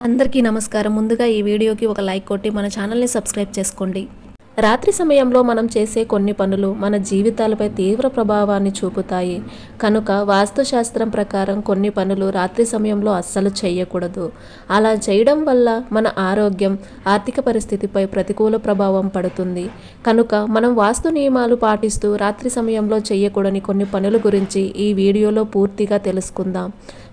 అందరికీ నమస్కారం. ముందుగా ఈ వీడియోకి ఒక లైక్ కొట్టి మన ఛానల్ని సబ్స్క్రైబ్ చేసుకోండి. రాత్రి సమయంలో మనం చేసే కొన్ని పనులు మన జీవితాలపై తీవ్ర ప్రభావాన్ని చూపుతాయి. కనుక వాస్తుశాస్త్రం ప్రకారం కొన్ని పనులు రాత్రి సమయంలో అస్సలు చేయకూడదు. అలా చేయడం వల్ల మన ఆరోగ్యం, ఆర్థిక పరిస్థితిపై ప్రతికూల ప్రభావం పడుతుంది. కనుక మనం వాస్తు నియమాలు పాటిస్తూ రాత్రి సమయంలో చేయకూడని కొన్ని పనుల గురించి ఈ వీడియోలో పూర్తిగా తెలుసుకుందాం.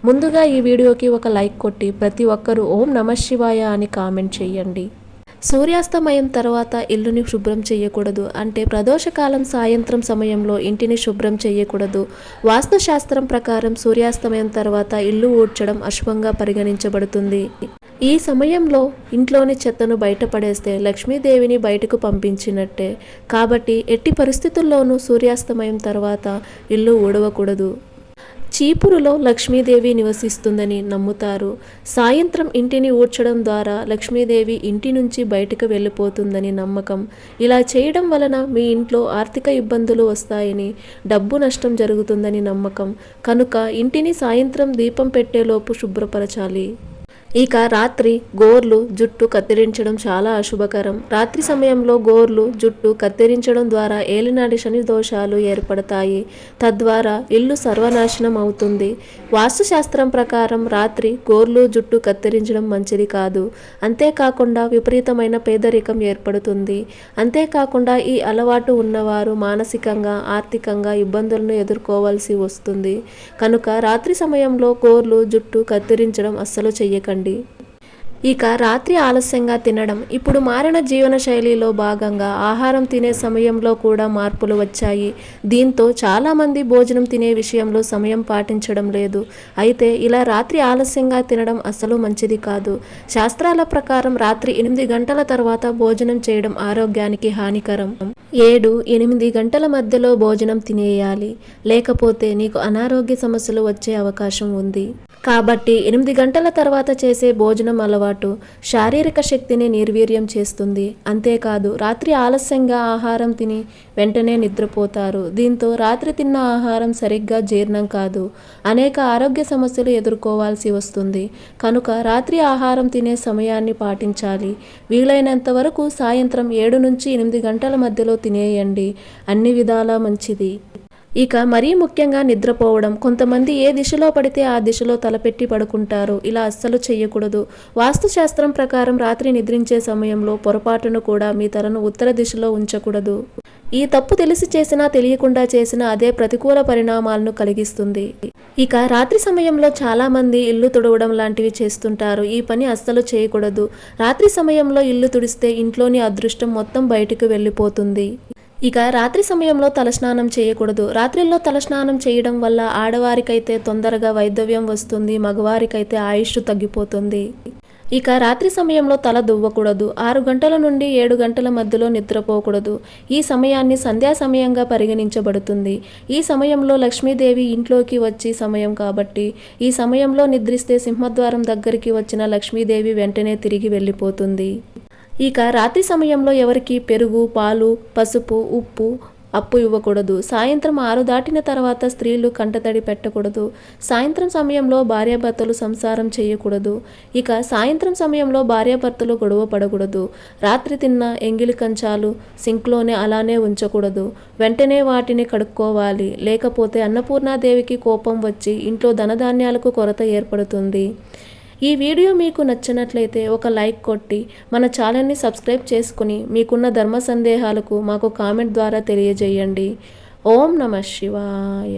ముందుగా ఈ వీడియోకి ఒక లైక్ కొట్టి ప్రతి ఒక్కరూ ఓం నమః శివాయ అని కామెంట్ చేయండి. సూర్యాస్తమయం తర్వాత ఇల్లుని శుభ్రం చేయకూడదు. అంటే ప్రదోషకాలం సాయంత్రం సమయంలో ఇంటిని శుభ్రం చేయకూడదు. వాస్తుశాస్త్రం ప్రకారం సూర్యాస్తమయం తర్వాత ఇల్లు ఊడ్చడం అశుభంగా పరిగణించబడుతుంది. ఈ సమయంలో ఇంట్లోని చెత్తను బయటపడేస్తే లక్ష్మీదేవిని బయటకు పంపించినట్టే. కాబట్టి ఎట్టి పరిస్థితుల్లోనూ సూర్యాస్తమయం తర్వాత ఇల్లు ఊడవకూడదు. చీపురులో లక్ష్మీదేవి నివసిస్తుందని నమ్ముతారు. సాయంత్రం ఇంటిని ఊడ్చడం ద్వారా లక్ష్మీదేవి ఇంటి నుంచి బయటకు వెళ్ళిపోతుందని నమ్మకం. ఇలా చేయడం వలన మీ ఇంట్లో ఆర్థిక ఇబ్బందులు వస్తాయని, డబ్బు నష్టం జరుగుతుందని నమ్మకం. కనుక ఇంటిని సాయంత్రం దీపం పెట్టేలోపు శుభ్రపరచాలి. ఇక రాత్రి గోర్లు, జుట్టు కత్తిరించడం చాలా అశుభకరం. రాత్రి సమయంలో గోర్లు, జుట్టు కత్తిరించడం ద్వారా ఏలినాటి శని దోషాలు ఏర్పడతాయి. తద్వారా ఇల్లు సర్వనాశనం అవుతుంది. వాస్తుశాస్త్రం ప్రకారం రాత్రి గోర్లు, జుట్టు కత్తిరించడం మంచిది కాదు. అంతేకాకుండా విపరీతమైన పేదరికం ఏర్పడుతుంది. అంతేకాకుండా ఈ అలవాటు ఉన్నవారు మానసికంగా, ఆర్థికంగా ఇబ్బందులను ఎదుర్కోవాల్సి వస్తుంది. కనుక రాత్రి సమయంలో గోర్లు, జుట్టు కత్తిరించడం అస్సలు చెయ్యకండి. ఇక రాత్రి ఆలస్యంగా తినడం. ఇప్పుడు మారిన జీవన శైలిలో భాగంగా ఆహారం తినే సమయంలో కూడా మార్పులు వచ్చాయి. దీంతో చాలామంది భోజనం తినే విషయంలో సమయం పాటించడం లేదు. అయితే ఇలా రాత్రి ఆలస్యంగా తినడం అస్సలు మంచిది కాదు. శాస్త్రాల ప్రకారం రాత్రి 8 గంటల తర్వాత భోజనం చేయడం ఆరోగ్యానికి హానికరం. 7-8 గంటల మధ్యలో భోజనం తినేయాలి. లేకపోతే నీకు అనారోగ్య సమస్యలు వచ్చే అవకాశం ఉంది. కాబట్టి 8 గంటల తర్వాత చేసే భోజనం అలవాటు శారీరక శక్తిని నిర్వీర్యం చేస్తుంది. అంతేకాదు రాత్రి ఆలస్యంగా ఆహారం తిని వెంటనే నిద్రపోతారు. దీంతో రాత్రి తిన్న ఆహారం సరిగ్గా జీర్ణం కాదు. అనేక ఆరోగ్య సమస్యలు ఎదుర్కోవాల్సి వస్తుంది. కనుక రాత్రి ఆహారం తినే సమయాన్ని పాటించాలి. వీలైనంత వరకు సాయంత్రం 7-8 గంటల మధ్యలో తినేయండి. అన్ని విధాలా మంచిది. ఇక మరీ ముఖ్యంగా నిద్రపోవడం. కొంతమంది ఏ దిశలో పడితే ఆ దిశలో తలపెట్టి పడుకుంటారు. ఇలా అస్సలు చేయకూడదు. వాస్తుశాస్త్రం ప్రకారం రాత్రి నిద్రించే సమయంలో పొరపాటును కూడా మీ తలను ఉత్తర దిశలో ఉంచకూడదు. ఈ తప్పు తెలిసి చేసినా తెలియకుండా చేసినా అదే ప్రతికూల పరిణామాలను కలిగిస్తుంది. ఇక రాత్రి సమయంలో చాలామంది ఇల్లు తుడవడం లాంటివి చేస్తుంటారు. ఈ పని అస్సలు చేయకూడదు. రాత్రి సమయంలో ఇల్లు తుడిస్తే ఇంట్లోని అదృష్టం మొత్తం బయటకు వెళ్ళిపోతుంది. ఇక రాత్రి సమయంలో తలస్నానం చేయకూడదు. రాత్రిలో తలస్నానం చేయడం వల్ల ఆడవారికైతే తొందరగా వైధవ్యం వస్తుంది, మగవారికైతే ఆయుష్ తగ్గిపోతుంది. ఇక రాత్రి సమయంలో తల దువ్వకూడదు. 6 గంటల నుండి 7 గంటల మధ్యలో నిద్రపోకూడదు. ఈ సమయాన్ని సంధ్యా సమయంగా పరిగణించబడుతుంది. ఈ సమయంలో లక్ష్మీదేవి ఇంట్లోకి వచ్చి సమయం కాబట్టి ఈ సమయంలో నిద్రిస్తే సింహద్వారం దగ్గరికి వచ్చిన లక్ష్మీదేవి వెంటనే తిరిగి వెళ్ళిపోతుంది. ఇక రాత్రి సమయంలో ఎవరికి పెరుగు, పాలు, పసుపు, ఉప్పు, అప్పు ఇవ్వకూడదు. సాయంత్రం 6 దాటిన తర్వాత స్త్రీలు కంటతడి పెట్టకూడదు. సాయంత్రం సమయంలో భార్యాభర్తలు సంసారం చేయకూడదు. ఇక సాయంత్రం సమయంలో భార్యాభర్తలు గొడవ పడకూడదు. రాత్రి తిన్న ఎంగిలి కంచాలు సింక్లోనే అలానే ఉంచకూడదు. వెంటనే వాటిని కడుక్కోవాలి. లేకపోతే అన్నపూర్ణాదేవికి కోపం వచ్చి ఇంట్లో ధనధాన్యాలకు కొరత ఏర్పడుతుంది. ఈ వీడియో మీకు నచ్చినట్లయితే ఒక లైక్ కొట్టి మన ఛానల్ని సబ్స్క్రైబ్ చేసుకుని మీకున్న ధర్మ సందేహాలకు మాకు కామెంట్ ద్వారా తెలియజేయండి. ఓం నమః శివాయ.